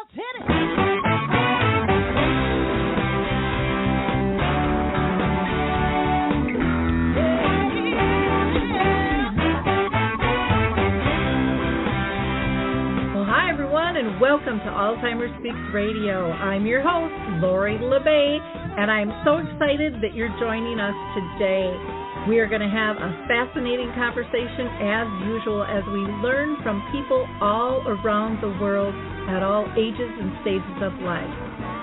let's hit it. And welcome to Alzheimer Speaks Radio. I'm your host, Laura LeBay, and I'm so excited that you're joining us today. We are going to have a fascinating conversation as usual as we learn from people all around the world at all ages and stages of life.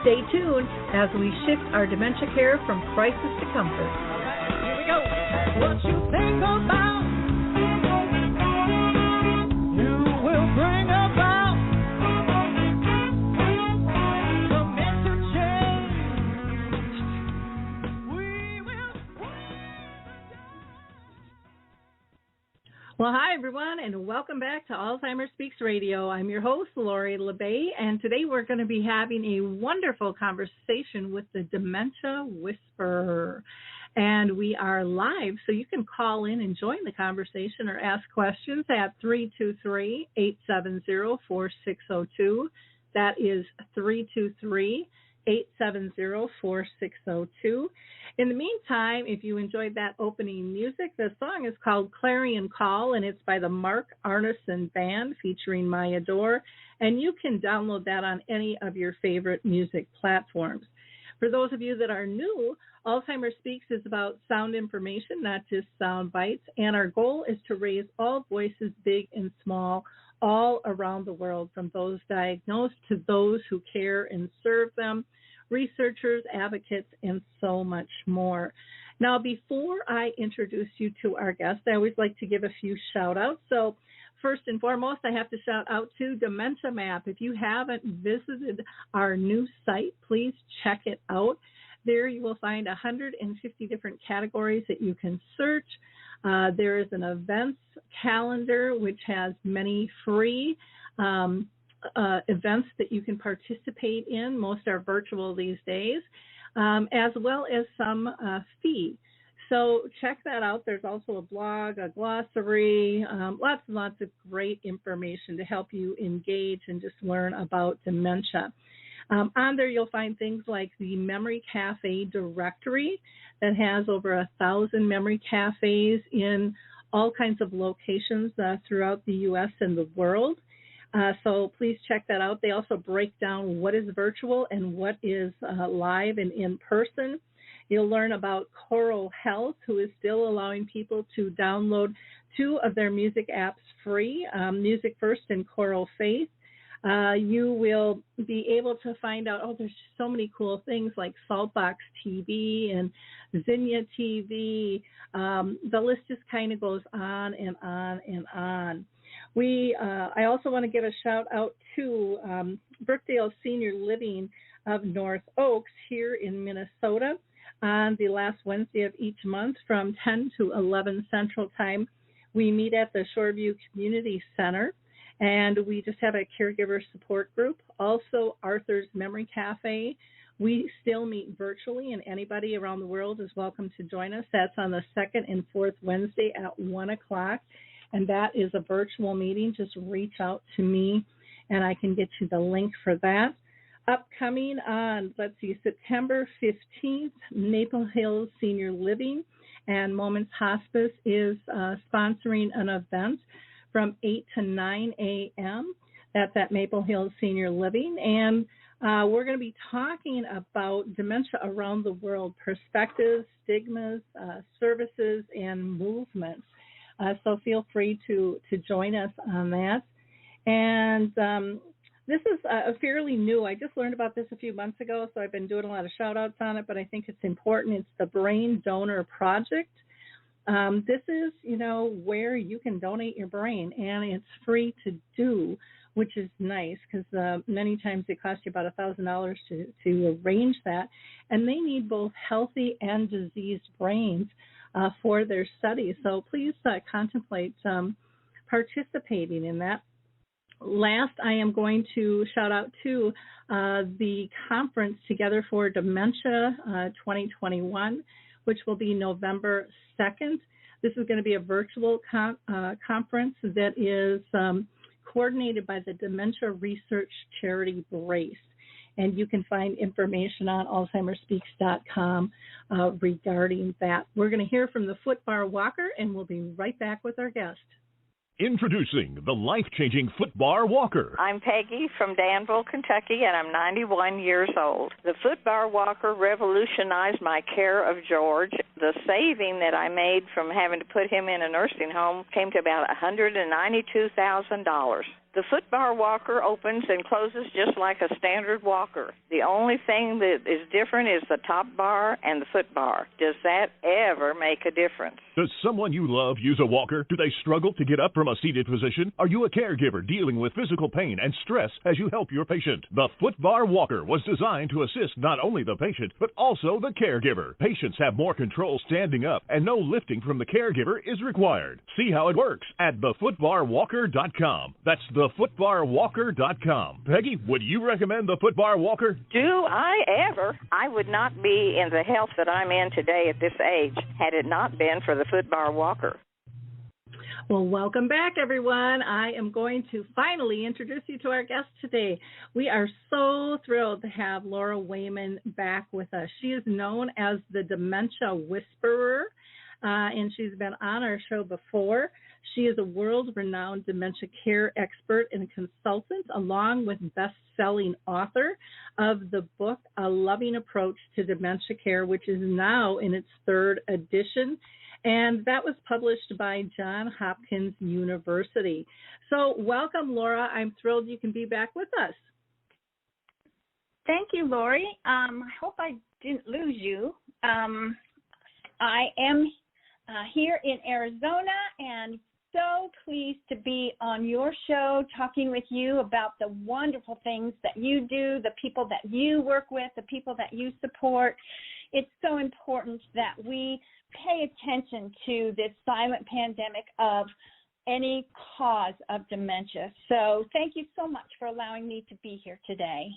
Stay tuned as we shift our dementia care from crisis to comfort. All right, here we go. What you think about, you will bring about. Well, hi, everyone, and welcome back to Alzheimer Speaks Radio. I'm your host, Laura LeBay, and today we're going to be having a wonderful conversation with the Dementia Whisperer. And we are live, so you can call in and join the conversation or ask questions at 323-870-4602. That is 323-870-4602. In the meantime, if you enjoyed that opening music, the song is called Clarion Call, and it's by the Mark Arneson Band featuring Maya Dore, and you can download that on any of your favorite music platforms. For those of you that are new, Alzheimer Speaks is about sound information, not just sound bites, and our goal is to raise all voices, big and small, all around the world, from those diagnosed to those who care and serve them, researchers, advocates, and so much more. Now, before I introduce you to our guest, I always like to give a few shout-outs. So first and foremost, I have to shout out to Dementia Map. If you haven't visited our new site, please check it out. There you will find 150 different categories that you can search. There is an events calendar which has many free events that you can participate in. Most are virtual these days, as well as some fee. So check that out. There's also a blog, a glossary, lots and lots of great information to help you engage and just learn about dementia. On there, you'll find things like the Memory Cafe directory that has over 1,000 memory cafes in all kinds of locations throughout the U.S. and the world. So please check that out. They also break down what is virtual and what is live and in person. You'll learn about Choral Health, who is still allowing people to download 2 of their music apps free, Music First and Choral Faith. You will be able to find out, there's so many cool things like Saltbox TV and Zinnia TV. The list just kind of goes on and on and on. I also want to give a shout out to Brookdale Senior Living of North Oaks here in Minnesota on the last Wednesday of each month from 10 to 11 Central Time. We meet at the Shoreview Community Center, and we just have a caregiver support group. Also, Arthur's Memory Cafe. We still meet virtually, and anybody around the world is welcome to join us. That's on the second and fourth Wednesday at 1 o'clock, and that is a virtual meeting. Just reach out to me, and I can get you the link for that. Upcoming on, September 15th, Maple Hills Senior Living and Moments Hospice is sponsoring an event from 8 to 9 a.m. That's at Maple Hills Senior Living. And we're going to be talking about dementia around the world, perspectives, stigmas, services, and movements. So feel free to join us on that. And this is fairly new. I just learned about this a few months ago, so I've been doing a lot of shout-outs on it, but I think it's important. It's the Brain Donor Project. This is, where you can donate your brain, and it's free to do, which is nice because many times it costs you about $1,000 to arrange that, and they need both healthy and diseased brains for their studies. So please contemplate participating in that. Last, I am going to shout out to the conference Together for Dementia 2021, which will be November 2nd. This is going to be a virtual conference that is coordinated by the Dementia Research Charity Brace. And you can find information on alzheimerspeaks.com regarding that. We're going to hear from the Footbar Walker, and we'll be right back with our guest. Introducing the life-changing Footbar Walker. I'm Peggy from Danville, Kentucky, and I'm 91 years old. The Footbar Walker revolutionized my care of George. The saving that I made from having to put him in a nursing home came to about $192,000. The Footbar Walker opens and closes just like a standard walker. The only thing that is different is the top bar and the foot bar. Does that ever make a difference? Does someone you love use a walker? Do they struggle to get up from a seated position? Are you a caregiver dealing with physical pain and stress as you help your patient? The Footbar Walker was designed to assist not only the patient, but also the caregiver. Patients have more control standing up, and no lifting from the caregiver is required. See how it works at thefootbarwalker.com. That's thefootbarwalker.com. Peggy, would you recommend the Footbar Walker? Do I ever? I would not be in the health that I'm in today at this age had it not been for the Footbar Walker. Well, welcome back, everyone. I am going to finally introduce you to our guest today. We are so thrilled to have Laura Wayman back with us. She is known as the Dementia Whisperer, and she's been on our show before. She is a world-renowned dementia care expert and consultant, along with best-selling author of the book, A Loving Approach to Dementia Care, which is now in its 3rd edition. And that was published by Johns Hopkins University. So welcome, Laura. I'm thrilled you can be back with us. Thank you, Lori. I hope I didn't lose you. I am here in Arizona and so pleased to be on your show talking with you about the wonderful things that you do, the people that you work with, the people that you support. It's so important that we pay attention to this silent pandemic of any cause of dementia. So thank you so much for allowing me to be here today.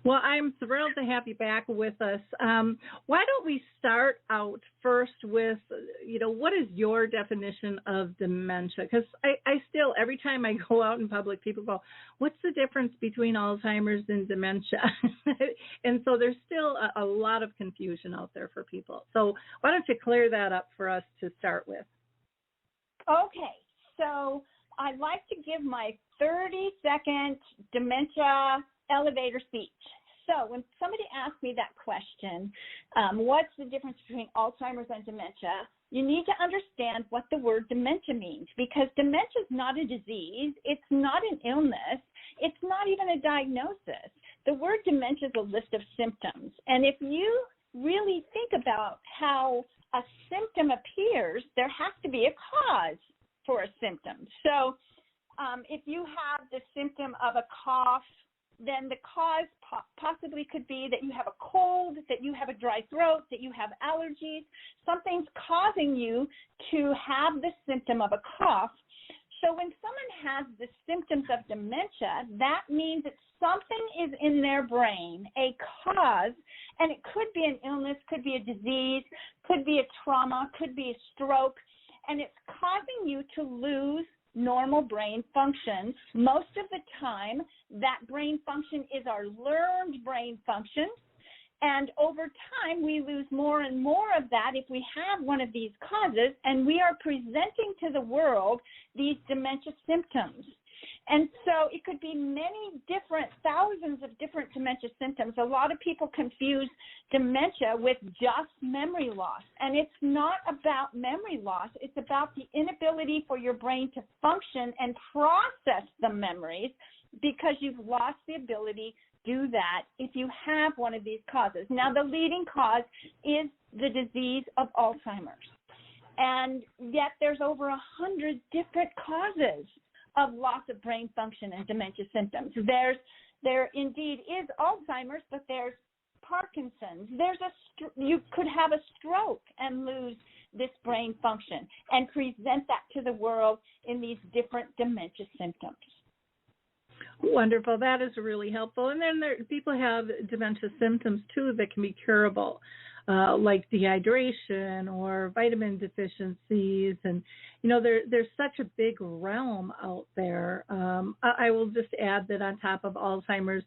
Well, I'm thrilled to have you back with us. Why don't we start out first with, what is your definition of dementia? Because I still, every time I go out in public, people go, what's the difference between Alzheimer's and dementia? And so there's still a lot of confusion out there for people. So why don't you clear that up for us to start with? Okay, so I'd like to give my 30-second dementia elevator speech. So when somebody asks me that question, what's the difference between Alzheimer's and dementia, you need to understand what the word dementia means, because dementia is not a disease, it's not an illness, it's not even a diagnosis. The word dementia is a list of symptoms, and if you really think about how a symptom appears, there has to be a cause for a symptom. So if you have the symptom of a cough, then the cause possibly could be that you have a cold, that you have a dry throat, that you have allergies. Something's causing you to have the symptom of a cough. So when someone has the symptoms of dementia, that means that something is in their brain, a cause, and it could be an illness, could be a disease, could be a trauma, could be a stroke, and it's causing you to lose normal brain function. Most of the time, that brain function is our learned brain function, and over time, we lose more and more of that if we have one of these causes, and we are presenting to the world these dementia symptoms. And so it could be many different, thousands of different dementia symptoms. A lot of people confuse dementia with just memory loss. And it's not about memory loss. It's about the inability for your brain to function and process the memories, because you've lost the ability to do that if you have one of these causes. Now, the leading cause is the disease of Alzheimer's. And yet there's over 100 different causes of loss of brain function and dementia symptoms. There indeed is Alzheimer's, but there's Parkinson's. You could have a stroke and lose this brain function and present that to the world in these different dementia symptoms. Wonderful. That is really helpful. And then people have dementia symptoms, too, that can be curable. like dehydration or vitamin deficiencies. And, there's such a big realm out there. I will just add that on top of Alzheimer's,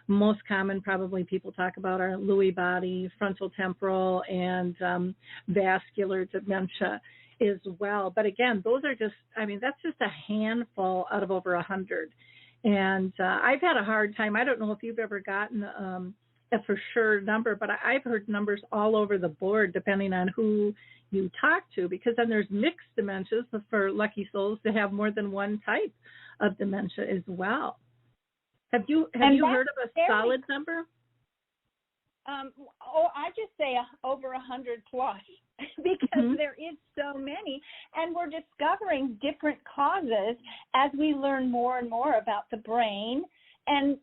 most common probably people talk about are Lewy body, frontotemporal, and vascular dementia as well. But again, those are just, that's just a handful out of over 100. And I've had a hard time. I don't know if you've ever gotten a for sure number, but I've heard numbers all over the board depending on who you talk to, because then there's mixed dementias for lucky souls to have more than one type of dementia as well. Have you heard of a solid number? I just say over 100 plus because there is so many, and we're discovering different causes as we learn more and more about the brain, and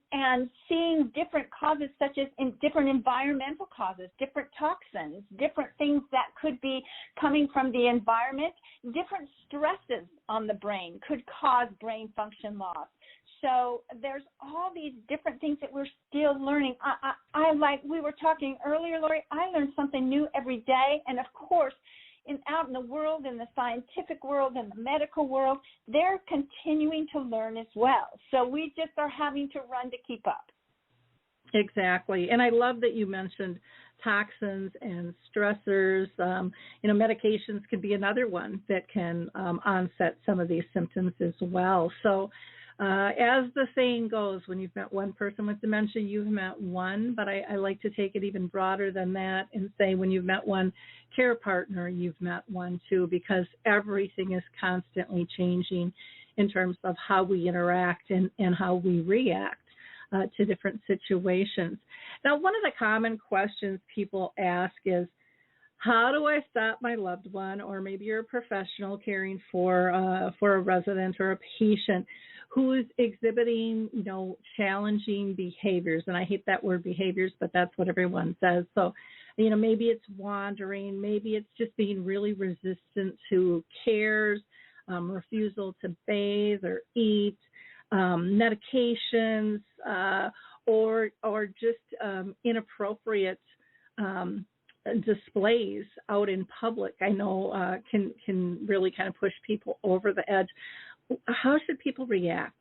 seeing different causes such as in different environmental causes, different toxins, different things that could be coming from the environment, different stresses on the brain could cause brain function loss. So there's all these different things that we're still learning. I like we were talking earlier, Lori, I learn something new every day. And, of course, out in the world, in the scientific world, in the medical world, they're continuing to learn as well. So we just are having to run to keep up. Exactly. And I love that you mentioned toxins and stressors. Medications could be another one that can onset some of these symptoms as well. So as the saying goes, when you've met one person with dementia, you've met one, but I like to take it even broader than that and say when you've met one care partner, you've met one too, because everything is constantly changing in terms of how we interact and how we react to different situations. Now, one of the common questions people ask is, how do I stop my loved one, or maybe you're a professional caring for a resident or a patient who's exhibiting, challenging behaviors? And I hate that word behaviors, but that's what everyone says. So, maybe it's wandering, maybe it's just being really resistant to cares, refusal to bathe or eat, medications, or just inappropriate displays out in public. I know can really kind of push people over the edge. How should people react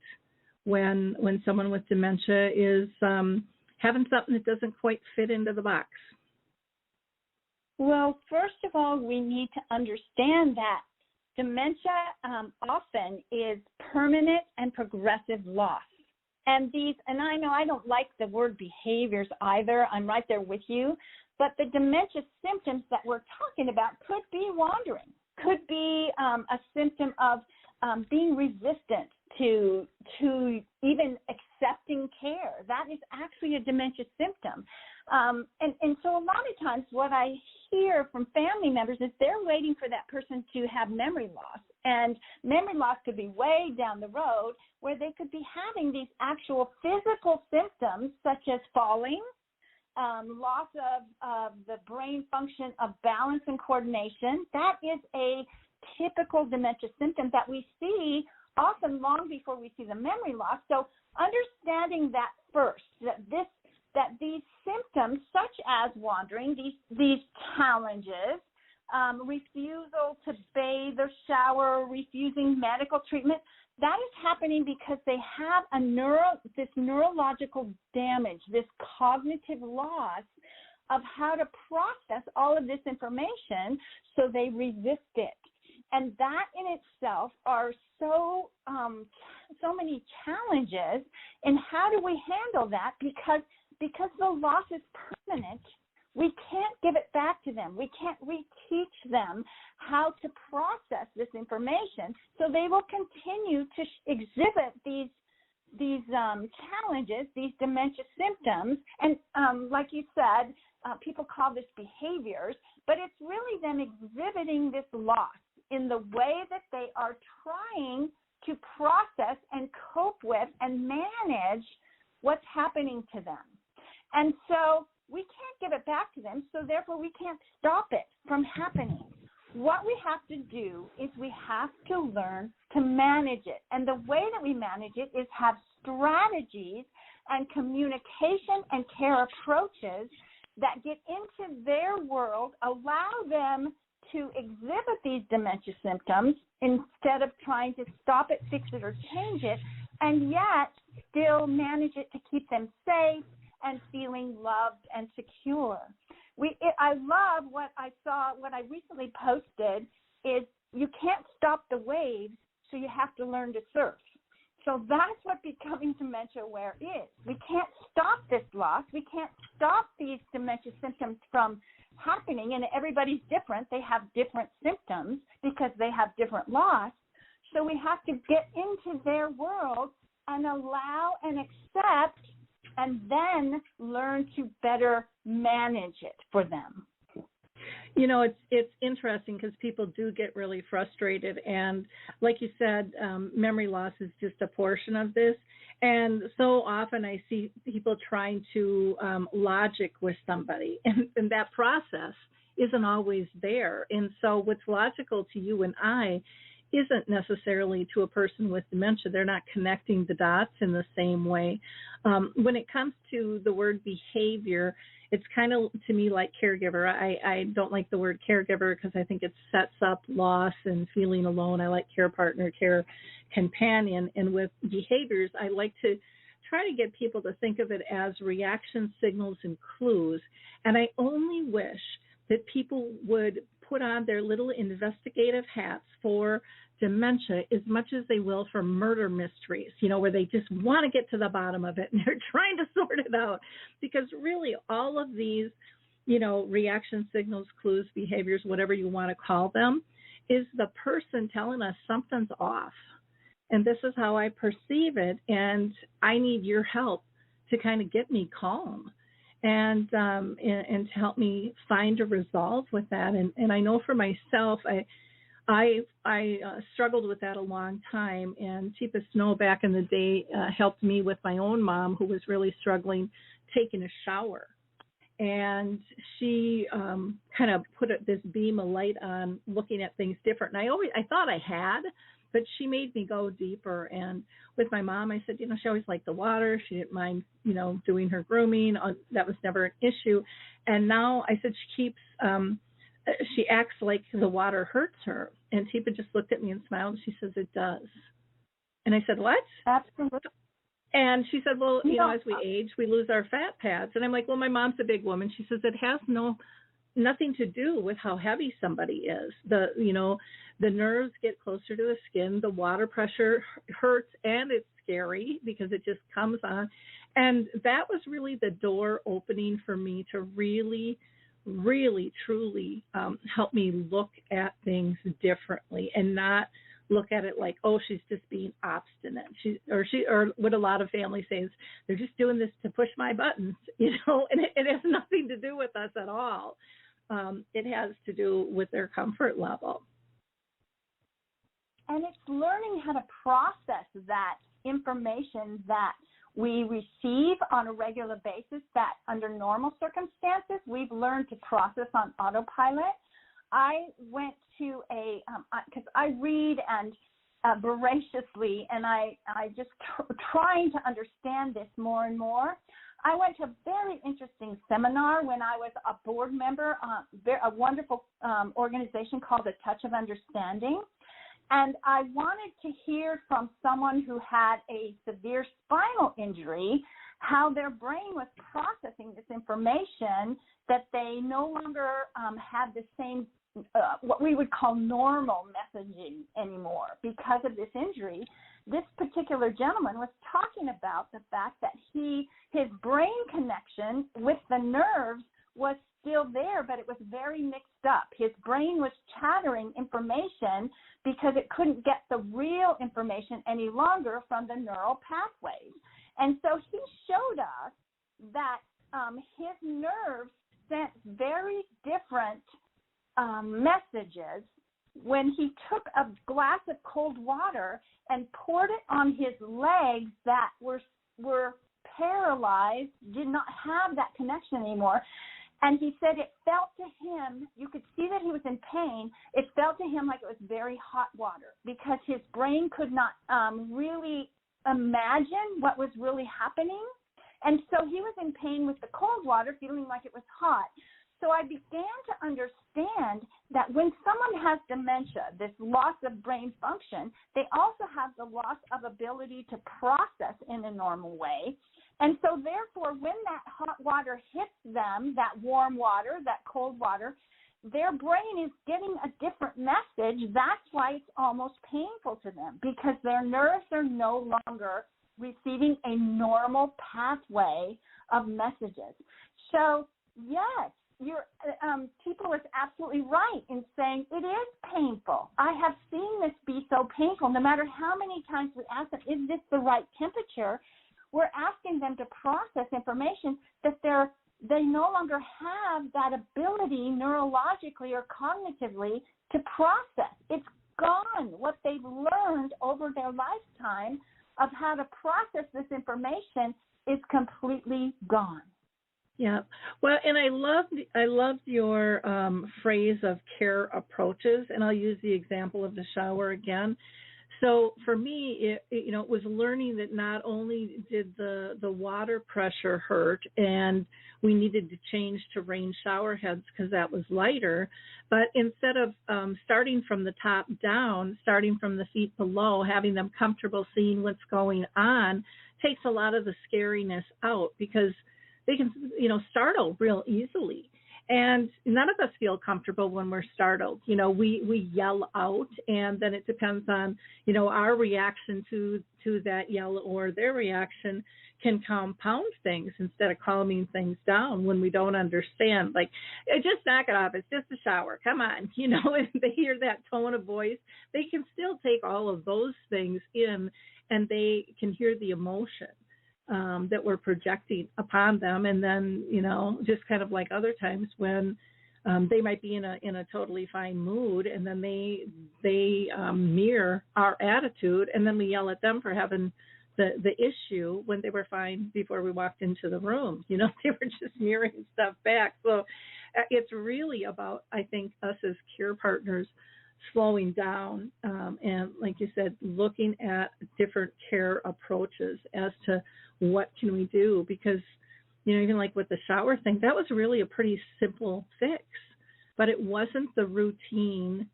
when someone with dementia is having something that doesn't quite fit into the box? Well, first of all, we need to understand that dementia often is permanent and progressive loss. And I know I don't like the word behaviors either. I'm right there with you. But the dementia symptoms that we're talking about could be wandering, could be a symptom of being resistant to even accepting care. That is actually a dementia symptom. And so a lot of times what I hear from family members is they're waiting for that person to have memory loss. And memory loss could be way down the road where they could be having these actual physical symptoms such as falling, loss of the brain function of balance and coordination. That is a typical dementia symptom that we see often long before we see the memory loss. So understanding that first, that these symptoms such as wandering, these challenges, refusal to bathe or shower, refusing medical treatment, that is happening because they have this neurological damage, this cognitive loss of how to process all of this information, so they resist it. And that in itself are so many challenges. And how do we handle that? Because the loss is permanent, we can't give it back to them. We can't reteach them how to process this information. So they will continue to exhibit these challenges, these dementia symptoms. And like you said, people call this behaviors, but it's really them exhibiting this loss in the way that they are trying to process and cope with and manage what's happening to them. And so we can't give it back to them, so therefore we can't stop it from happening. What we have to do is we have to learn to manage it. And the way that we manage it is have strategies and communication and care approaches that get into their world, allow them to exhibit these dementia symptoms instead of trying to stop it, fix it, or change it, and yet still manage it to keep them safe and feeling loved and secure. I love what I saw, what I recently posted is you can't stop the waves, so you have to learn to surf. So that's what becoming dementia aware is. We can't stop this loss. We can't stop these dementia symptoms from happening, and everybody's different. They have different symptoms because they have different loss. So we have to get into their world and allow and accept and then learn to better manage it for them. You know, it's interesting because people do get really frustrated. And like you said, memory loss is just a portion of this. And so often I see people trying to logic with somebody, and that process isn't always there. And so what's logical to you and I isn't necessarily to a person with dementia. They're not connecting the dots in the same way. When it comes to the word behavior, it's kind of, to me, like caregiver. I don't like the word caregiver because I think it sets up loss and feeling alone. I like care partner, care companion. And with behaviors, I like to try to get people to think of it as reaction signals and clues. And I only wish that people would put on their little investigative hats for dementia as much as they will for murder mysteries, you know, where they just want to get to the bottom of it and they're trying to sort it out. Because really all of these, you know, reaction signals, clues, behaviors, whatever you want to call them, is the person telling us something's off. And this is how I perceive it, and I need your help to kind of get me calm. And to help me find a resolve with that. And I know for myself, I struggled with that a long time. And Teepa Snow back in the day helped me with my own mom, who was really struggling taking a shower. And she kind of put this beam of light on looking at things different. And I thought I had, but she made me go deeper. And with my mom, I said, you know, she always liked the water. She didn't mind, you know, doing her grooming. That was never an issue. And now I said she acts like the water hurts her. And Teepa just looked at me and smiled. She says, it does. And I said, what? Absolutely. And she said, well, you know, as we age, we lose our fat pads. And I'm like, well, my mom's a big woman. She says, it has nothing to do with how heavy somebody is. The nerves get closer to the skin, the water pressure hurts, and it's scary because it just comes on. And that was really the door opening for me to really, really, truly help me look at things differently and not look at it like, oh, she's just being obstinate. Or what a lot of families say is, they're just doing this to push my buttons, you know, and it has nothing to do with us at all. It has to do with their comfort level. And it's learning how to process that information that we receive on a regular basis that under normal circumstances we've learned to process on autopilot. I went to because I read and voraciously, and I just trying to understand this more and more. I went to a very interesting seminar when I was a board member, a wonderful organization called The Touch of Understanding. And I wanted to hear from someone who had a severe spinal injury how their brain was processing this information, that they no longer had the same what we would call normal messaging anymore because of this injury. This particular gentleman was talking about the fact that his brain connection with the nerves was still there, but it was very mixed up. His brain was chattering information because it couldn't get the real information any longer from the neural pathways. And so he showed us that his nerves sent very different messages when he took a glass of cold water and poured it on his legs that were paralyzed, did not have that connection anymore. And he said it felt to him, you could see that he was in pain, it felt to him like it was very hot water because his brain could not really imagine what was really happening. And so he was in pain with the cold water, feeling like it was hot. So I began to understand that when someone has dementia, this loss of brain function, they also have the loss of ability to process in a normal way. And so therefore, when that hot water hits them, that warm water, that cold water, their brain is getting a different message. That's why it's almost painful to them, because their nerves are no longer receiving a normal pathway of messages. So, yes, Tipo is absolutely right in saying it is painful. I have seen this be so painful. No matter how many times we ask them, is this the right temperature, we're asking them to process information that they no longer have that ability neurologically or cognitively to process. It's gone. What they've learned over their lifetime of how to process this information is completely gone. Yeah. Well, and I loved your phrase of care approaches, and I'll use the example of the shower again. So for me, it was learning that not only did the water pressure hurt and we needed to change to rain shower heads because that was lighter, but instead of starting from the top down, starting from the feet below, having them comfortable seeing what's going on takes a lot of the scariness out, because they can, startle real easily. And none of us feel comfortable when we're startled. We yell out, and then it depends on, our reaction to that yell, or their reaction can compound things instead of calming things down when we don't understand. Like, just knock it off. It's just a shower. Come on. If they hear that tone of voice, they can still take all of those things in, and they can hear the emotion that we're projecting upon them. And then, just kind of like other times when they might be in a totally fine mood, and then they mirror our attitude, and then we yell at them for having the issue when they were fine before we walked into the room. They were just mirroring stuff back. So it's really about, I think, us as care partners slowing down and, like you said, looking at different care approaches as to what can we do, because, even like with the shower thing, that was really a pretty simple fix, but it wasn't the routine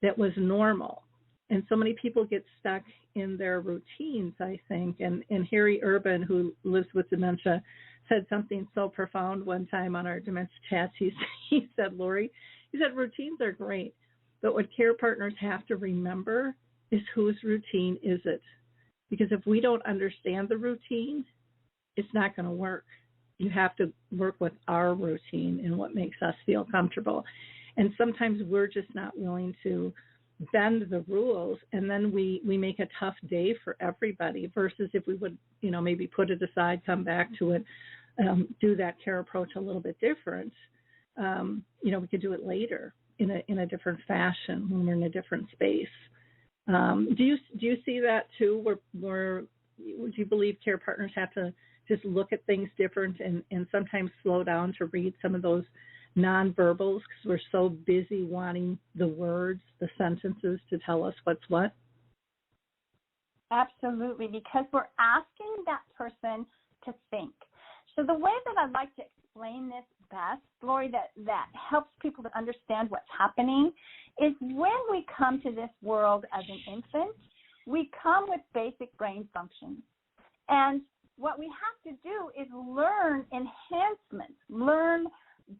that was normal. And so many people get stuck in their routines, I think. And Harry Urban, who lives with dementia, said something so profound one time on our dementia chats. He said, Lori, routines are great, but what care partners have to remember is whose routine is it? Because if we don't understand the routine, it's not going to work. You have to work with our routine and what makes us feel comfortable. And sometimes we're just not willing to bend the rules, and then we make a tough day for everybody, versus if we would, maybe put it aside, come back to it, do that care approach a little bit different. We could do it later in a different fashion when we're in a different space. Do you see that too? Where would you believe care partners have to just look at things different and sometimes slow down to read some of those nonverbals, because we're so busy wanting the words, the sentences to tell us what's what? Absolutely, because we're asking that person to think. So the way that I'd like to explain this best, Lori, that helps people to understand what's happening, is when we come to this world as an infant, we come with basic brain functions. And what we have to do is learn enhancements, learn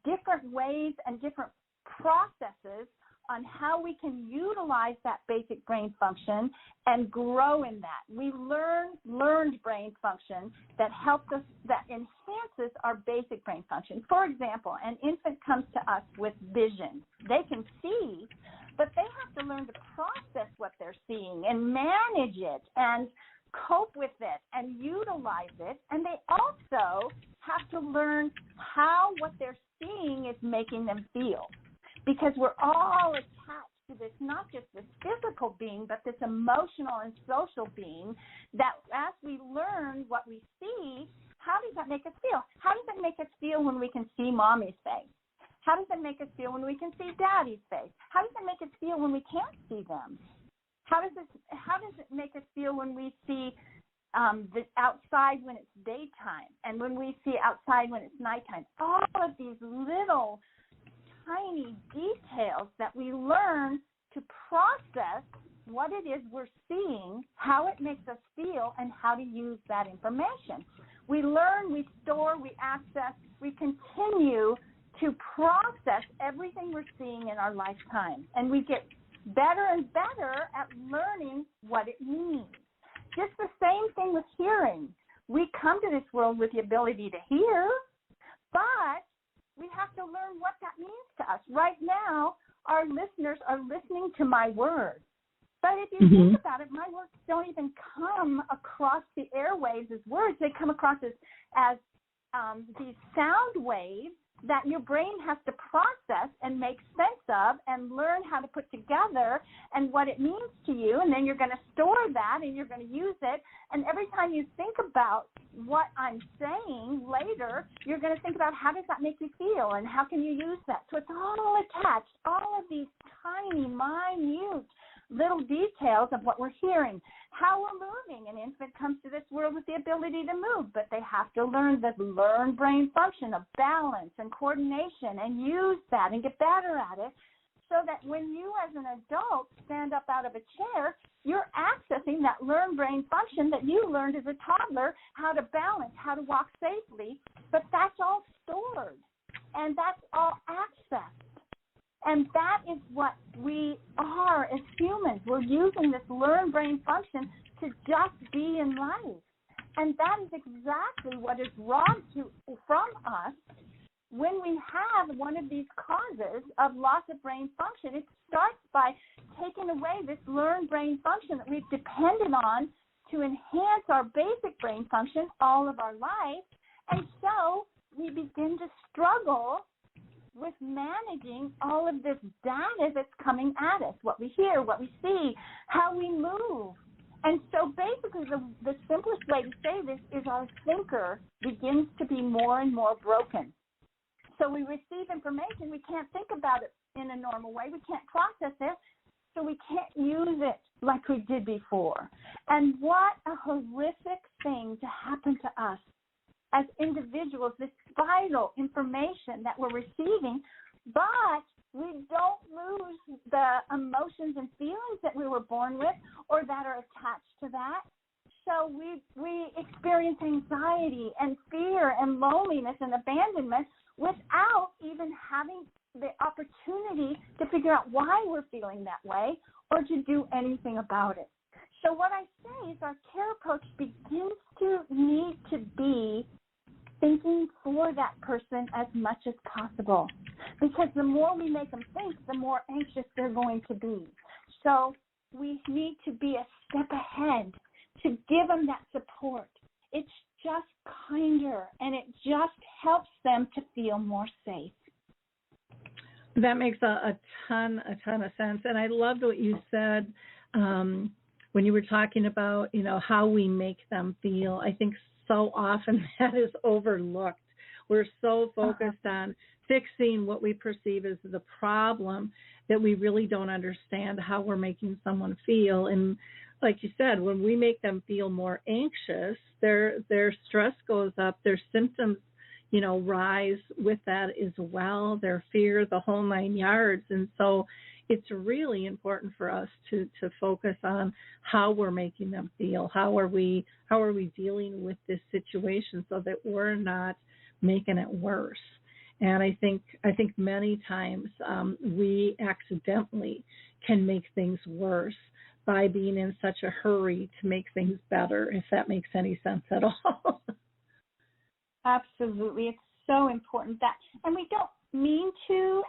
different ways and different processes on how we can utilize that basic brain function and grow in that. We learned brain function that helps us, that enhances our basic brain function. For example, an infant comes to us with vision. They can see, but they have to learn to process what they're seeing and manage it and cope with it and utilize it. And they also have to learn how what they're seeing is making them feel. Because we're all attached to this, not just this physical being, but this emotional and social being, that as we learn what we see, how does that make us feel? How does it make us feel when we can see mommy's face? How does it make us feel when we can see daddy's face? How does it make us feel when we can't see them? How does it make us feel when we see outside when it's daytime, and when we see outside when it's nighttime. All of these little tiny details that we learn to process what it is we're seeing, how it makes us feel, and how to use that information. We learn, we store, we access, we continue to process everything we're seeing in our lifetime. And we get better and better at learning what it means. Just the same thing with hearing. We come to this world with the ability to hear, but we have to learn what that means to us. Right now, our listeners are listening to my words. But if you think about it, my words don't even come across the airwaves as words. They come across as these sound waves that your brain has to process and make sense of and learn how to put together and what it means to you. And then you're going to store that and you're going to use it. And every time you think about what I'm saying later, you're going to think about how does that make you feel and how can you use that. So it's all attached, all of these tiny, minute little details of what we're hearing, how we're moving. An infant comes to this world with the ability to move, but they have to learn the learned brain function of balance and coordination and use that and get better at it so that when you as an adult stand up out of a chair, you're accessing that learned brain function that you learned as a toddler, how to balance, how to walk safely, but that's all stored and that's all accessed. And that is what we are as humans. We're using this learned brain function to just be in life. And that is exactly what is robbed from us when we have one of these causes of loss of brain function. It starts by taking away this learned brain function that we've depended on to enhance our basic brain function all of our life. And so we begin to struggle with managing all of this data that's coming at us, what we hear, what we see, how we move. And so basically the simplest way to say this is our thinker begins to be more and more broken. So we receive information, we can't think about it in a normal way, we can't process it, so we can't use it like we did before. And what a horrific thing to happen to us as individuals, this vital information that we're receiving, but we don't lose the emotions and feelings that we were born with or that are attached to that. So we experience anxiety and fear and loneliness and abandonment without even having the opportunity to figure out why we're feeling that way or to do anything about it. So what I say is our care approach begins to need to be thinking for that person as much as possible, because the more we make them think, the more anxious they're going to be. So we need to be a step ahead to give them that support. It's just kinder, and it just helps them to feel more safe. That makes a ton of sense. And I loved what you said when you were talking about, how we make them feel. I think so often that is overlooked. We're so focused on fixing what we perceive as the problem that we really don't understand how we're making someone feel. And like you said, when we make them feel more anxious, their stress goes up, their symptoms, rise with that as well, their fear, the whole 9 yards. And so it's really important for us to focus on how we're making them feel. How are we dealing with this situation so that we're not making it worse? And I think many times we accidentally can make things worse by being in such a hurry to make things better, if that makes any sense at all. Absolutely. It's so important that, and we don't mean to,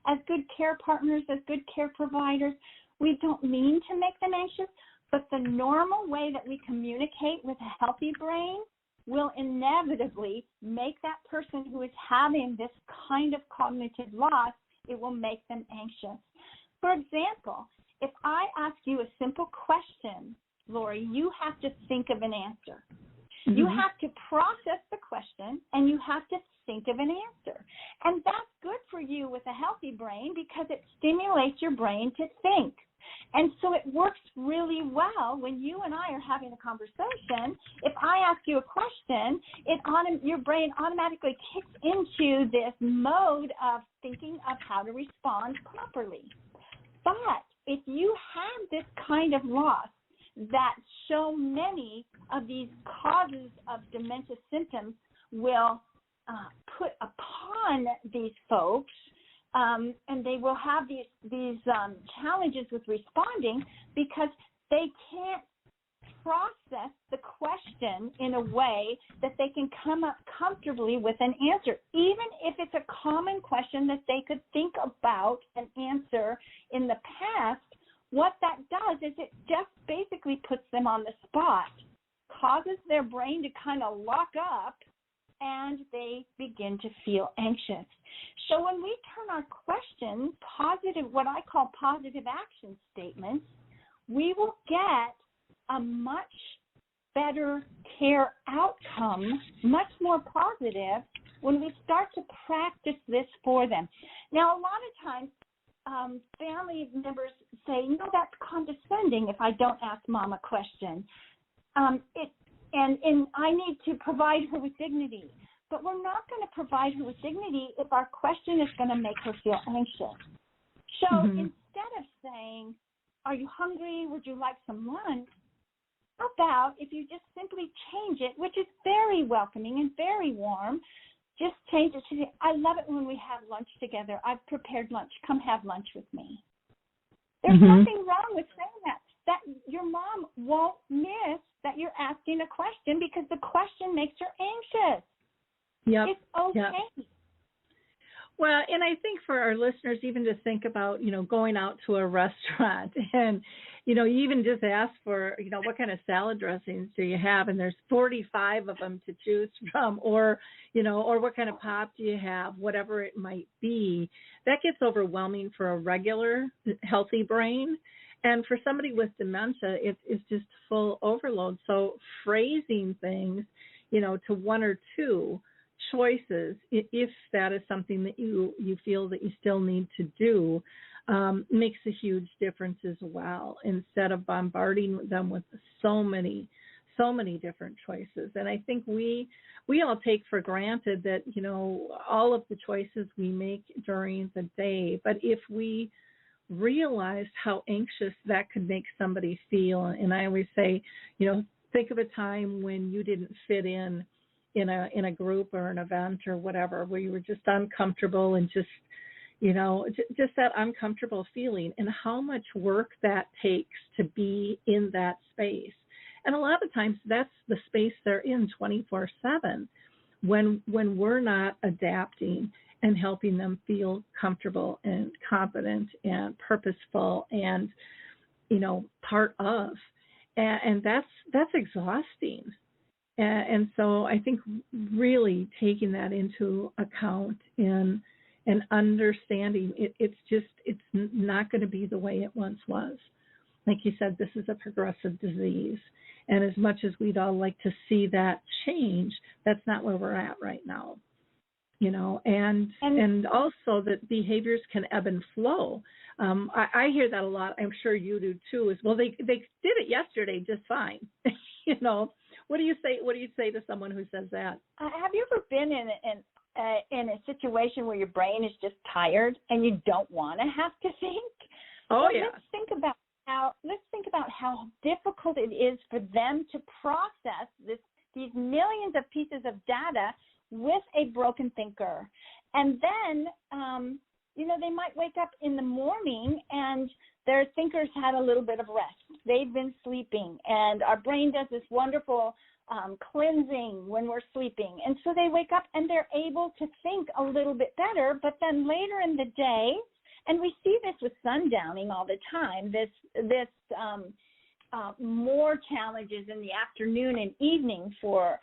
as good care partners, as good care providers, we don't mean to make them anxious, but the normal way that we communicate with a healthy brain will inevitably make that person who is having this kind of cognitive loss, it will make them anxious. For example, if I ask you a simple question, Lori, you have to think of an answer. Mm-hmm. You have to process the question, and you have to think of an answer. And that's good for you with a healthy brain because it stimulates your brain to think. And so it works really well when you and I are having a conversation. If I ask you a question, your brain automatically kicks into this mode of thinking of how to respond properly. But if you have this kind of loss that so many of these causes of dementia symptoms will put upon these folks, and they will have these challenges with responding because they can't process the question in a way that they can come up comfortably with an answer, even if it's a common question that they could think about and answer in the past. What that does is it just basically puts them on the spot, causes their brain to kind of lock up, and they begin to feel anxious. So when we turn our questions positive, what I call positive action statements, we will get a much better care outcome, much more positive, when we start to practice this for them. Now, a lot of times, family members say, no, that's condescending if I don't ask mom a question. And I need to provide her with dignity. But we're not going to provide her with dignity if our question is going to make her feel anxious. So instead of saying, are you hungry? Would you like some lunch? How about if you just simply change it, which is very welcoming and very warm, just change it to say, I love it when we have lunch together. I've prepared lunch. Come have lunch with me. There's nothing wrong with saying that your mom won't miss that you're asking a question because the question makes her anxious. Yep. It's okay. Yep. Well, and I think for our listeners, even to think about, going out to a restaurant and, you even just ask for, what kind of salad dressings do you have? And there's 45 of them to choose from, or what kind of pop do you have, whatever it might be. That gets overwhelming for a regular healthy brain. And for somebody with dementia, it's just full overload. So phrasing things, to one or two choices, if that is something that you feel that you still need to do, makes a huge difference as well, instead of bombarding them with so many different choices. And I think we all take for granted that, all of the choices we make during the day. But if we realized how anxious that could make somebody feel, and I always say, think of a time when you didn't fit in a group or an event or whatever, where you were just uncomfortable and just that uncomfortable feeling, and how much work that takes to be in that space. And a lot of times that's the space they're in 24/7 when we're not adapting and helping them feel comfortable and confident and purposeful and, part of. And that's exhausting. And so I think really taking that into account and understanding it's not going to be the way it once was. Like you said, this is a progressive disease. And as much as we'd all like to see that change, that's not where we're at right now. And also that behaviors can ebb and flow. I hear that a lot. I'm sure you do too. Is, well, they did it yesterday just fine. What do you say? What do you say to someone who says that? Have you ever been in a situation where your brain is just tired and you don't want to have to think? Oh, so yeah. Let's think about how difficult it is for them to process these millions of pieces of data with a broken thinker. And then, they might wake up in the morning and their thinkers had a little bit of rest. They've been sleeping, and our brain does this wonderful cleansing when we're sleeping. And so they wake up and they're able to think a little bit better, but then later in the day, and we see this with sundowning all the time, this more challenges in the afternoon and evening for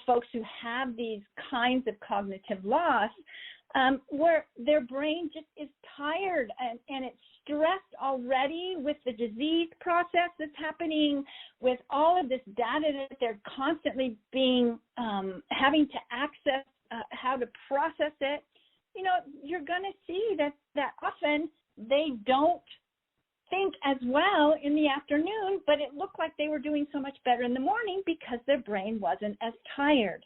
folks who have these kinds of cognitive loss, where their brain just is tired and it's stressed already with the disease process that's happening, with all of this data that they're constantly having to access, how to process it. You're going to see that often they don't think as well in the afternoon, but it looked like they were doing so much better in the morning because their brain wasn't as tired.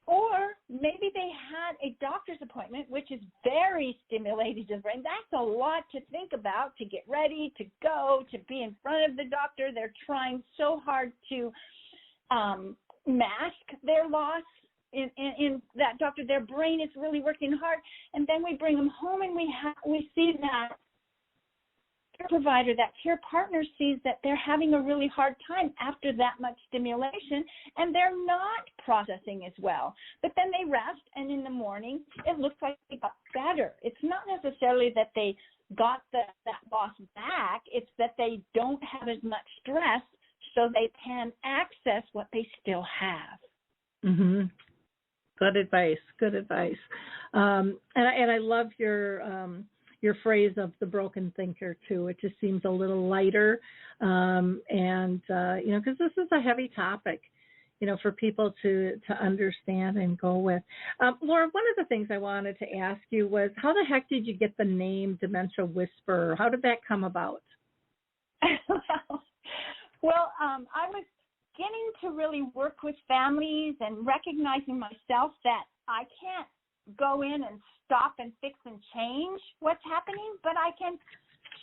Or maybe they had a doctor's appointment, which is very stimulating to the brain. That's a lot to think about, to get ready, to go, to be in front of the doctor. They're trying so hard to mask their loss in that doctor. Their brain is really working hard. And then we bring them home and we see that care provider, that care partner sees that they're having a really hard time after that much stimulation, and they're not processing as well. But then they rest, and in the morning, it looks like they got better. It's not necessarily that they got that loss back. It's that they don't have as much stress, so they can access what they still have. Mm-hmm. Good advice. Good advice. And I love your phrase of the broken thinker too. It just seems a little lighter, because this is a heavy topic, for people to understand and go with. Laura, one of the things I wanted to ask you was, how the heck did you get the name Dementia Whisperer? How did that come about? Well, I was beginning to really work with families and recognizing myself that I can't go in and stop and fix and change what's happening, but I can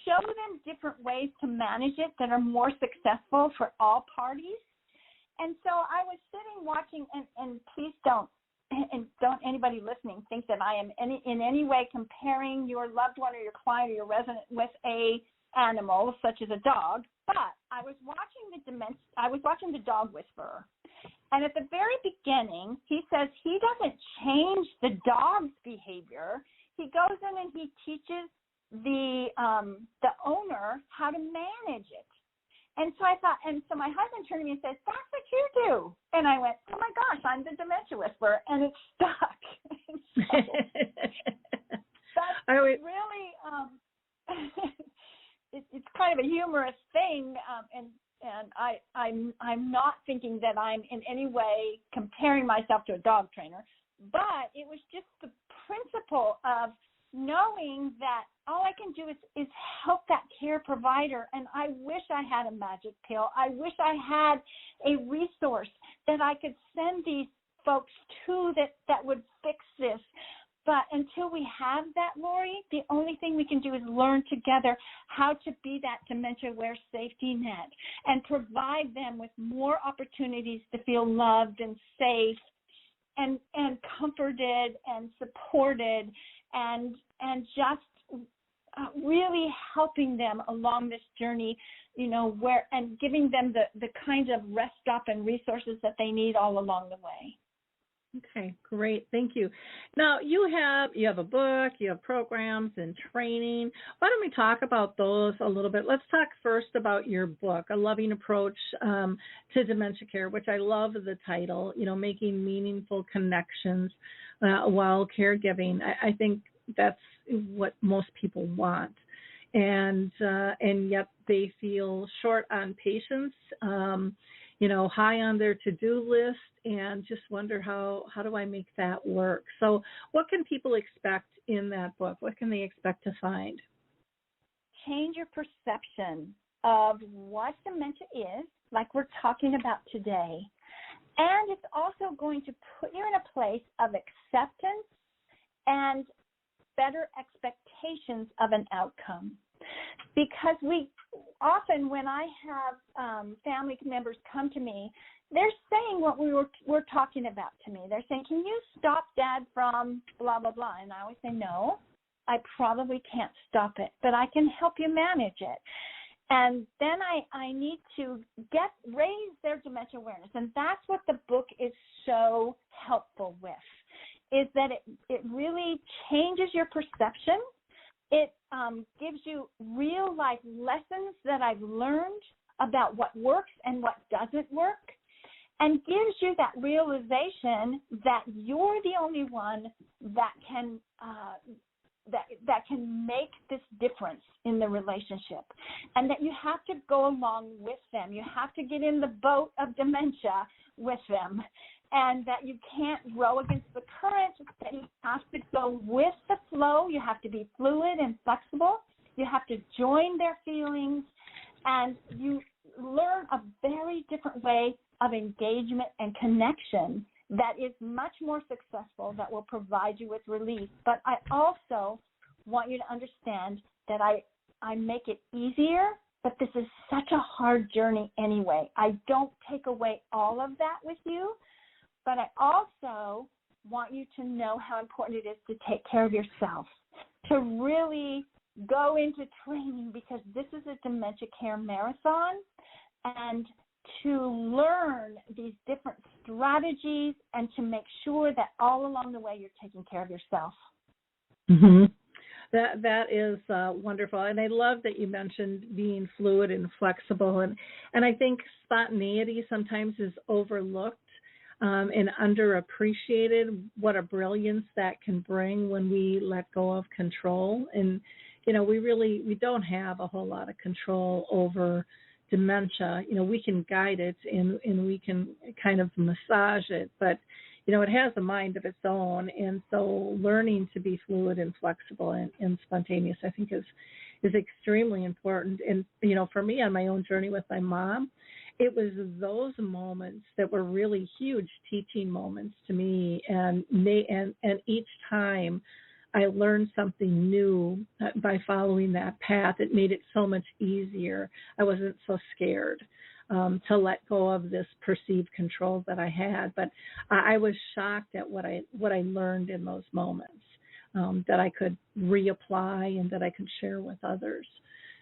show them different ways to manage it that are more successful for all parties. And so I was sitting watching, and please don't anybody listening think that I am in any way comparing your loved one or your client or your resident with a animal such as a dog, but I was watching the Dog Whisperer. And at the very beginning, he says he doesn't change the dog's behavior. He goes in and he teaches the owner how to manage it. And so I thought, and so my husband turned to me and says, "That's what you do." And I went, "Oh my gosh, I'm the Dementia Whisperer," and it stuck. That's really, it's kind of a humorous thing, and I'm not thinking that I'm in any way comparing myself to a dog trainer, but it was just the principle of knowing that all I can do is help that care provider. And I wish I had a magic pill. I wish I had a resource that I could send these folks to that would fix this. But until we have that, Lori, the only thing we can do is learn together how to be that dementia-aware safety net and provide them with more opportunities to feel loved and safe and comforted and supported and just really helping them along this journey, and giving them the kinds of rest stop and resources that they need all along the way. Okay, great. Thank you. Now, you have a book, you have programs and training. Why don't we talk about those a little bit? Let's talk first about your book, A Loving Approach to Dementia Care, which I love the title, making meaningful connections while caregiving. I think that's what most people want. And yet they feel short on patience, high on their to-do list, and just wonder how do I make that work? So what can people expect in that book? What can they expect to find? Change your perception of what dementia is, like we're talking about today. And it's also going to put you in a place of acceptance and better expectations of an outcome. Because we often, when I have family members come to me, they're saying what we're talking about to me. They're saying, "Can you stop Dad from blah, blah, blah?" And I always say, "No, I probably can't stop it, but I can help you manage it." And then I need to raise their dementia awareness. And that's what the book is so helpful with, is that it really changes your perception. It gives you real life lessons that I've learned about what works and what doesn't work, and gives you that realization that you're the only one that can that can make this difference in the relationship, and that you have to go along with them. You have to get in the boat of dementia with them, and that you can't row against the current, that you have to go with the flow. You have to be fluid and flexible, You have to join their feelings, and you learn a very different way of engagement and connection that is much more successful, that will provide you with relief. But I also want you to understand that I make it easier, but this is such a hard journey anyway. I don't take away all of that with you, but I also want you to know how important it is to take care of yourself, to really go into training, because this is a dementia care marathon, and to learn these different strategies and to make sure that all along the way you're taking care of yourself. Mm-hmm. That is wonderful, and I love that you mentioned being fluid and flexible, and I think spontaneity sometimes is overlooked and underappreciated. What a brilliance that can bring when we let go of control, and we don't have a whole lot of control over dementia. We can guide it and we can kind of massage it, but it has a mind of its own, and so learning to be fluid and flexible and spontaneous, I think, is extremely important. And for me, on my own journey with my mom, it was those moments that were really huge teaching moments to me, and each time I learned something new by following that path. It made it so much easier. I wasn't so scared to let go of this perceived control that I had. But I was shocked at what I learned in those moments, that I could reapply and that I could share with others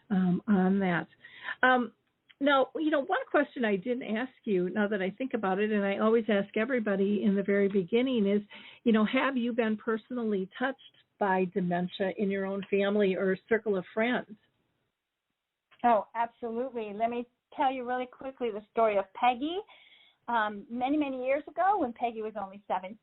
on that. Now, one question I didn't ask you, now that I think about it, and I always ask everybody in the very beginning, is, have you been personally touched by dementia in your own family or circle of friends? Oh, absolutely. Let me tell you really quickly the story of Peggy. Many, many years ago, when Peggy was only 17,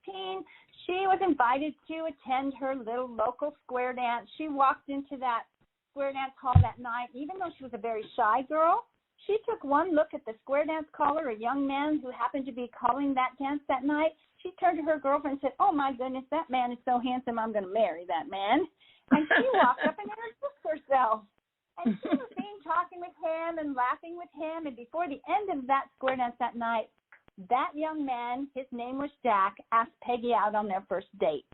she was invited to attend her little local square dance. She walked into that square dance hall that night. Even though she was a very shy girl, she took one look at the square dance caller, a young man who happened to be calling that dance that night. She turned to her girlfriend and said, "Oh, my goodness, that man is so handsome, I'm going to marry that man." And she walked up and introduced herself. And she was talking with him and laughing with him. And before the end of that square dance that night, that young man, his name was Jack, asked Peggy out on their first date.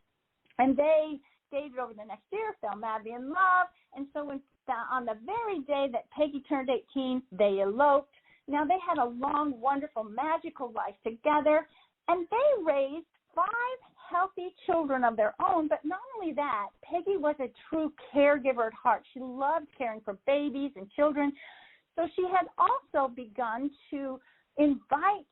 And they dated over the next year, fell madly in love. And so on the very day that Peggy turned 18, they eloped. Now, they had a long, wonderful, magical life together. And they raised 5 healthy children of their own. But not only that, Peggy was a true caregiver at heart. She loved caring for babies and children. So she had also begun to invite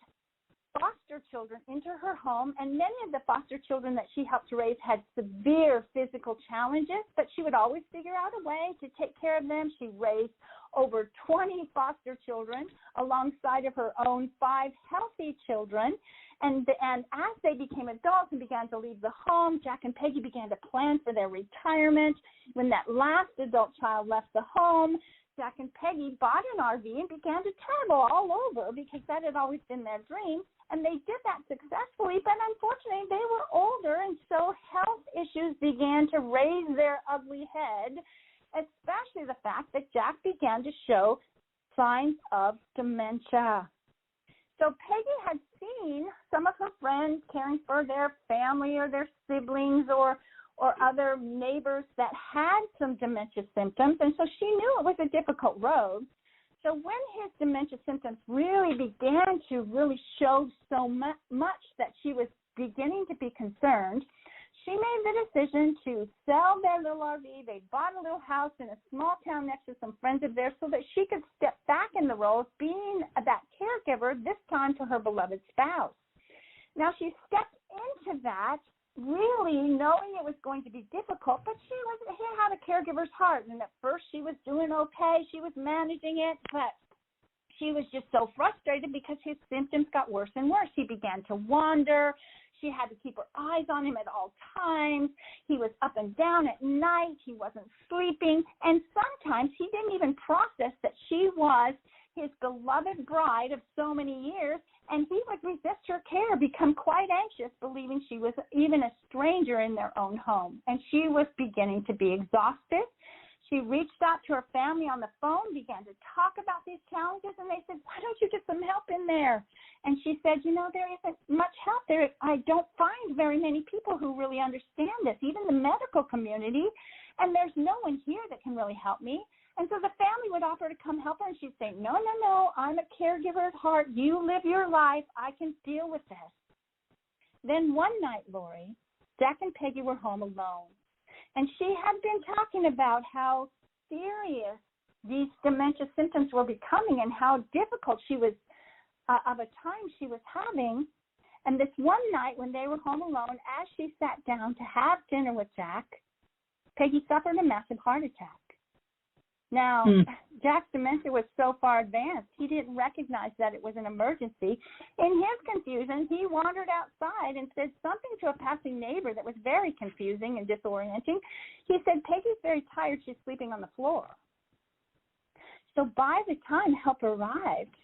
foster children into her home, and many of the foster children that she helped to raise had severe physical challenges, but she would always figure out a way to take care of them. She raised over 20 foster children alongside of her own 5 healthy children, and as they became adults and began to leave the home, Jack and Peggy began to plan for their retirement. When that last adult child left the home, Jack and Peggy bought an RV and began to travel all over, because that had always been their dream. And they did that successfully, but unfortunately they were older, and so health issues began to raise their ugly head, especially the fact that Jack began to show signs of dementia. So Peggy had seen some of her friends caring for their family or their siblings or other neighbors that had some dementia symptoms, and so she knew it was a difficult road. So when his dementia symptoms really began to really show so much that she was beginning to be concerned, she made the decision to sell their little RV. They bought a little house in a small town next to some friends of theirs so that she could step back in the role of being that caregiver, this time for her beloved spouse. Now, she stepped into that really knowing it was going to be difficult, but she had a caregiver's heart, and at first she was doing okay. She was managing it, but she was just so frustrated because his symptoms got worse and worse. He began to wander. She had to keep her eyes on him at all times. He was up and down at night. He wasn't sleeping, and sometimes he didn't even process that she was his beloved bride of so many years, and he would resist her care, become quite anxious, believing she was even a stranger in their own home. And she was beginning to be exhausted. She reached out to her family on the phone, began to talk about these challenges, and they said, why don't you get some help in there? And she said, there isn't much help there. I don't find very many people who really understand this, even the medical community, and there's no one here that can really help me. And so the family would offer to come help her, and she'd say, no, I'm a caregiver at heart. You live your life. I can deal with this. Then one night, Lori, Jack and Peggy were home alone, and she had been talking about how serious these dementia symptoms were becoming and how difficult she was, of a time she was having. And this one night when they were home alone, as she sat down to have dinner with Jack, Peggy suffered a massive heart attack. Now, Jack's dementia was so far advanced, he didn't recognize that it was an emergency. In his confusion, he wandered outside and said something to a passing neighbor that was very confusing and disorienting. He said, Peggy's very tired. She's sleeping on the floor. So by the time help arrived,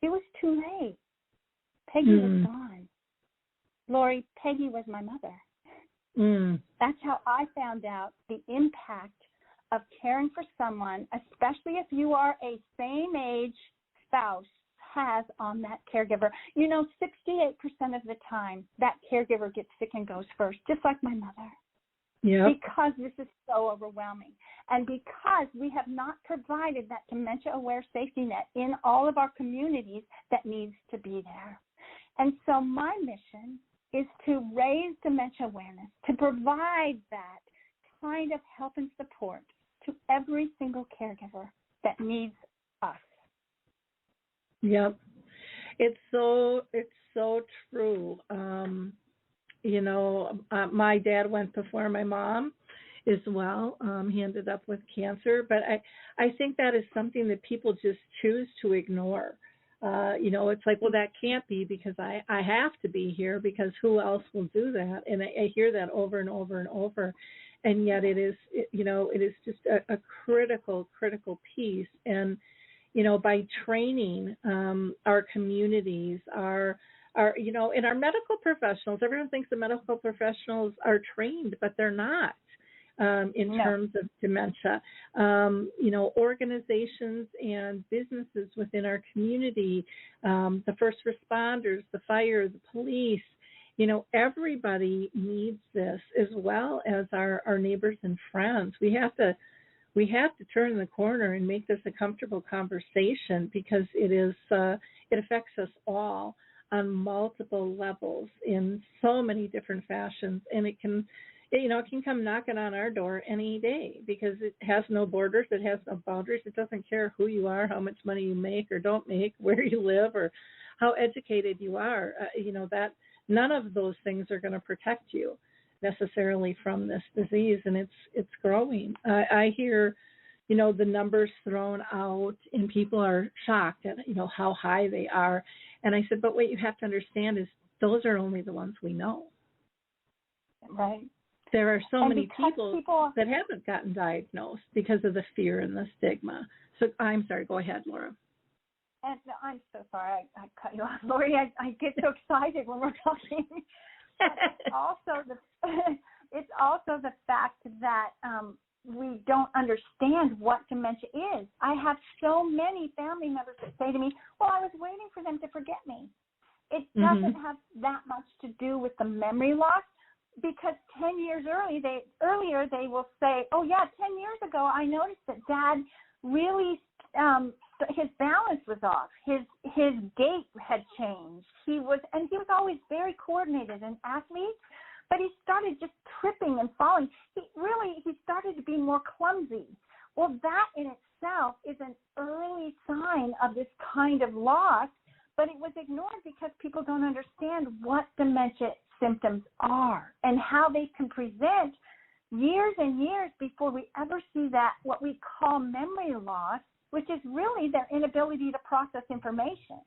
it was too late. Peggy was gone. Lori, Peggy was my mother. That's how I found out the impact of caring for someone, especially if you are a same-age spouse, has on that caregiver. 68% of the time, that caregiver gets sick and goes first, just like my mother. Yeah. Because this is so overwhelming. And because we have not provided that dementia-aware safety net in all of our communities that needs to be there. And so my mission is to raise dementia awareness, to provide that kind of help and support to every single caregiver that needs us. Yep. It's so true. My dad went before my mom as well. He ended up with cancer, but I think that is something that people just choose to ignore. It's like, well, that can't be because I have to be here because who else will do that? And I hear that over and over and over. And yet it is just a critical piece. And, by training our communities, our and our medical professionals, everyone thinks the medical professionals are trained, but they're not in terms of dementia. Organizations and businesses within our community, the first responders, the fire, the police, everybody needs this as well as our neighbors and friends. We have to turn the corner and make this a comfortable conversation because it affects us all on multiple levels in so many different fashions, and it can come knocking on our door any day because it has no borders, it has no boundaries, it doesn't care who you are, how much money you make or don't make, where you live, or how educated you are. That none of those things are going to protect you necessarily from this disease, and it's growing. I hear, the numbers thrown out, and people are shocked at how high they are. And I said, but what you have to understand is those are only the ones we know. Right. There are so many people that haven't gotten diagnosed because of the fear and the stigma. So I'm sorry. Go ahead, Laura. And I'm so sorry I cut you off, Lori. I get so excited when we're talking. It's also the fact that we don't understand what dementia is. I have so many family members that say to me, well, I was waiting for them to forget me. It doesn't have that much to do with the memory loss because 10 years earlier they will say, oh, yeah, 10 years ago I noticed that Dad really his balance was off. His gait had changed. He was always very coordinated, an athlete, but he started just tripping and falling. He started to be more clumsy. Well, that in itself is an early sign of this kind of loss, but it was ignored because people don't understand what dementia symptoms are and how they can present years and years before we ever see that what we call memory loss, which is really their inability to process information.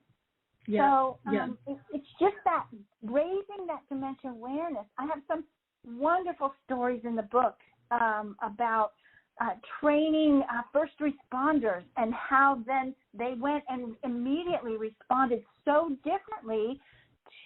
Yeah. So it's just that raising that dementia awareness. I have some wonderful stories in the book about training first responders and how then they went and immediately responded so differently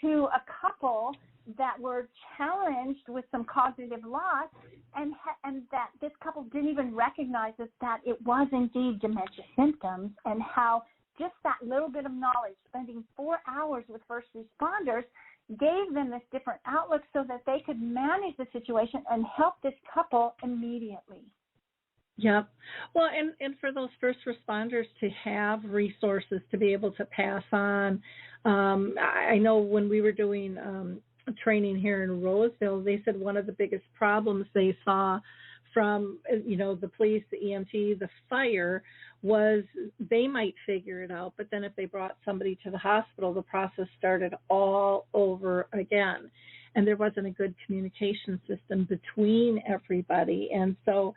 to a couple that were challenged with some cognitive loss, and that this couple didn't even recognize that it was indeed dementia symptoms, and how just that little bit of knowledge, spending 4 hours with first responders, gave them this different outlook so that they could manage the situation and help this couple immediately. Yep. Well, and for those first responders to have resources to be able to pass on. I know when we were doing training here in Roseville, they said one of the biggest problems they saw from, the police, the EMT, the fire, was they might figure it out, but then if they brought somebody to the hospital, the process started all over again. And there wasn't a good communication system between everybody. And so,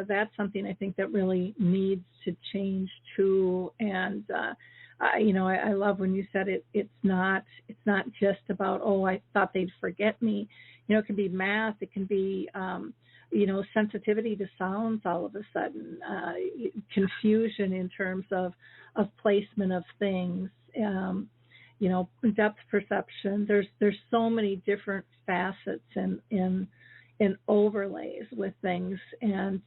that's something I think that really needs to change too. And, I love when you said it's not just about, I thought they'd forget me. It can be math. It can be, sensitivity to sounds all of a sudden, confusion in terms of placement of things, depth perception. There's so many different facets and overlays with things. And,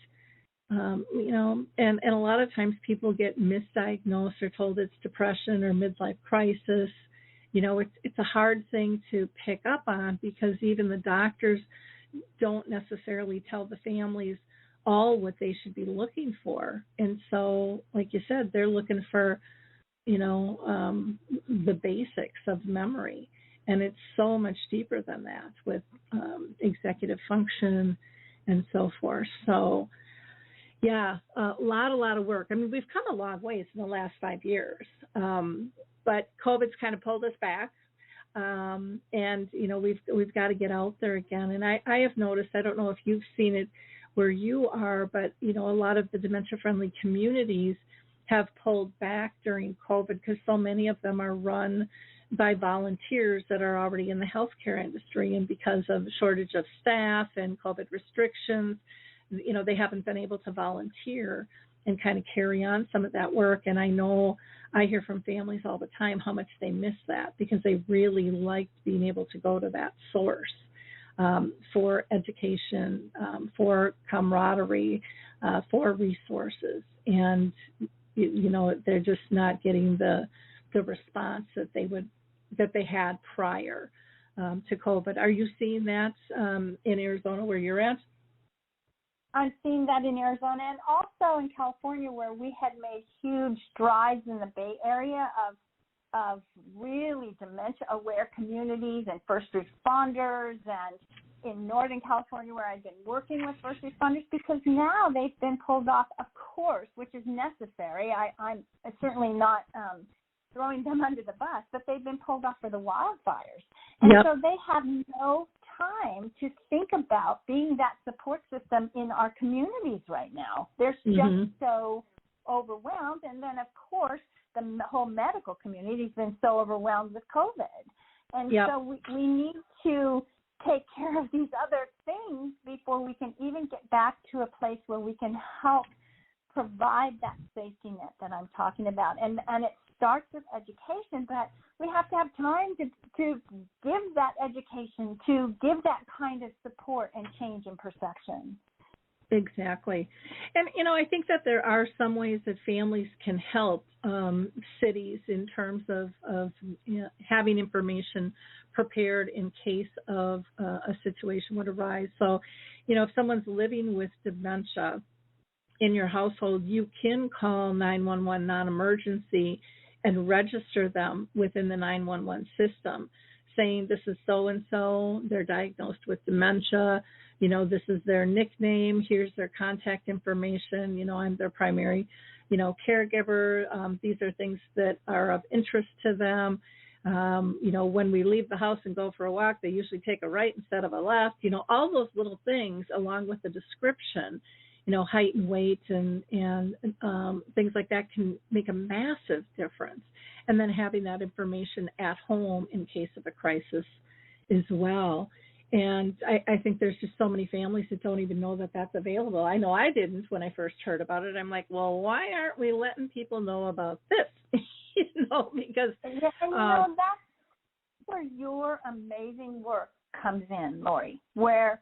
and a lot of times people get misdiagnosed or told it's depression or midlife crisis. It's a hard thing to pick up on because even the doctors don't necessarily tell the families all what they should be looking for. And so, like you said, they're looking for, the basics of memory. And it's so much deeper than that with executive function and so forth. So, yeah, a lot of work. I mean, we've come a long ways in the last 5 years, but COVID's kind of pulled us back. And, we've got to get out there again. And I have noticed, I don't know if you've seen it where you are, but, a lot of the dementia-friendly communities have pulled back during COVID because so many of them are run by volunteers that are already in the healthcare industry. And because of shortage of staff and COVID restrictions, they haven't been able to volunteer and kind of carry on some of that work. And I know I hear from families all the time how much they miss that because they really liked being able to go to that source for education, for camaraderie, for resources. And, they're just not getting the response that they had prior to COVID. Are you seeing that in Arizona where you're at? I'm seeing that in Arizona and also in California, where we had made huge strides in the Bay Area of really dementia-aware communities and first responders, and in Northern California, where I've been working with first responders, because now they've been pulled off a course, which is necessary. I'm certainly not throwing them under the bus, but they've been pulled off for the wildfires. And so they have no time to think about being that support system in our communities right now. They're just so overwhelmed. And then, of course, the whole medical community has been so overwhelmed with COVID. And so we need to take care of these other things before we can even get back to a place where we can help provide that safety net that I'm talking about. And it starts with education, but we have to have time to give that education, to give that kind of support and change in perception. Exactly. And, I think that there are some ways that families can help cities in terms of having information prepared in case of a situation would arise. So, if someone's living with dementia in your household, you can call 911 non-emergency and register them within the 911 system, saying this is so-and-so, they're diagnosed with dementia, this is their nickname, here's their contact information, I'm their primary, caregiver, these are things that are of interest to them. When we leave the house and go for a walk, they usually take a right instead of a left, all those little things along with the description, height and weight and things like that can make a massive difference. And then having that information at home in case of a crisis as well. And I think there's just so many families that don't even know that that's available. I know I didn't when I first heard about it. I'm like, well, why aren't we letting people know about this? Because that's where your amazing work comes in, Lori, where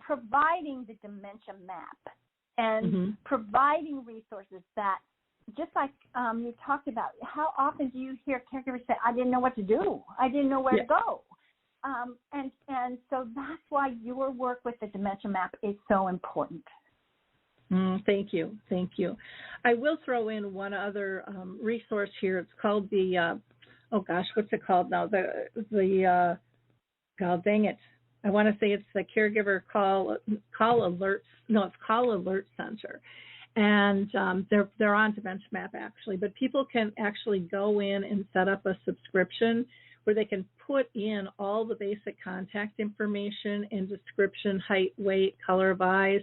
providing the dementia map and providing resources that, just like you talked about, how often do you hear caregivers say, I didn't know what to do. I didn't know where to go. And so that's why your work with the dementia map is so important. Thank you. I will throw in one other resource here. It's called the, what's it called now? Dang it. I want to say it's the Caregiver Call Alert. No, it's Call Alert Center. And they're on Dementia Map, actually. But people can actually go in and set up a subscription where they can put in all the basic contact information and description, height, weight, color of eyes.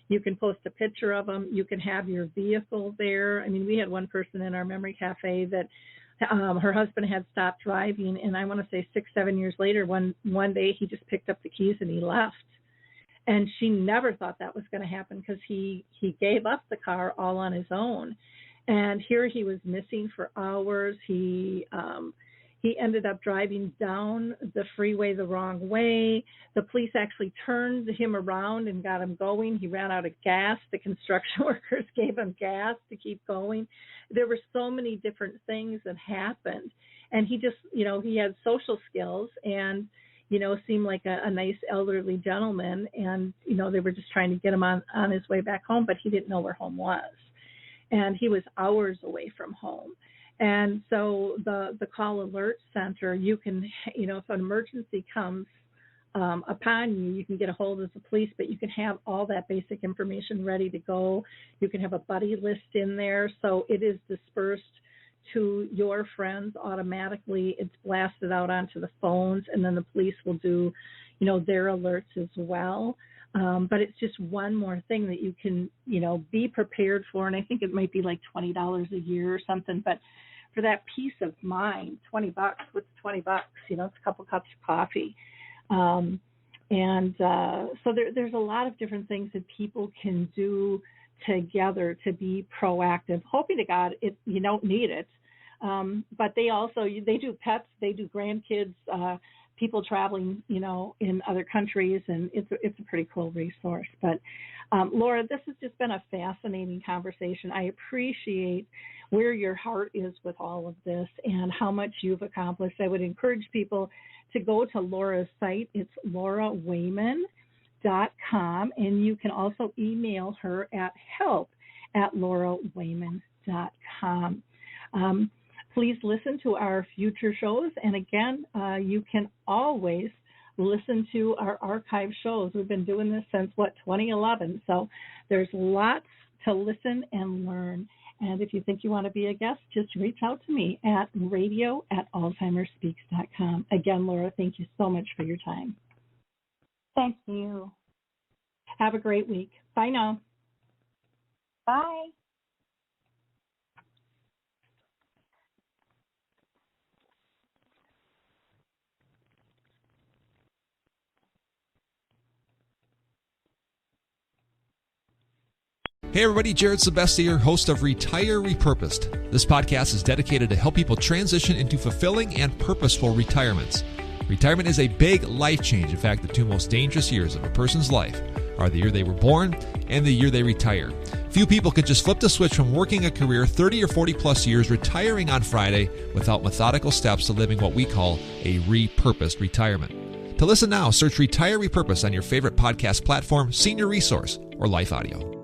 You can post a picture of them. You can have your vehicle there. I mean, we had one person in our memory cafe that her husband had stopped driving, and I want to say 6-7 years later, one day he just picked up the keys and he left. And she never thought that was going to happen because he gave up the car all on his own. And here he was missing for hours. He ended up driving down the freeway the wrong way. The police actually turned him around and got him going. He ran out of gas. The construction workers gave him gas to keep going. There were so many different things that happened. And he just, he had social skills and, seemed like a nice elderly gentleman. And, they were just trying to get him on his way back home, but he didn't know where home was. And he was hours away from home. And so the Call Alert Center, you can, if an emergency comes upon you, you can get a hold of the police, but you can have all that basic information ready to go. You can have a buddy list in there. So it is dispersed to your friends automatically. It's blasted out onto the phones, and then the police will do, their alerts as well. But it's just one more thing that you can, be prepared for. And I think it might be like $20 a year or something. But for that peace of mind, $20, what's $20? It's a couple cups of coffee. So there's a lot of different things that people can do together to be proactive. Hoping to God you don't need it. But they do pets, they do grandkids, people traveling, in other countries, and it's a pretty cool resource. But Laura, this has just been a fascinating conversation. I appreciate where your heart is with all of this and how much you've accomplished. I would encourage people to go to Laura's site. It's laurawayman.com, and you can also email her at help@laurawayman.com. Please listen to our future shows. And again, you can always listen to our archive shows. We've been doing this since, 2011. So there's lots to listen and learn. And if you think you want to be a guest, just reach out to me at radio@alzheimerspeaks.com. Again, Laura, thank you so much for your time. Thank you. Have a great week. Bye now. Bye. Hey everybody, Jared Sebesti here, host of Retire Repurposed. This podcast is dedicated to help people transition into fulfilling and purposeful retirements. Retirement is a big life change. In fact, the two most dangerous years of a person's life are the year they were born and the year they retire. Few people can just flip the switch from working a career 30 or 40 plus years, retiring on Friday without methodical steps to living what we call a repurposed retirement. To listen now, search Retire Repurposed on your favorite podcast platform, Senior Resource, or Life Audio.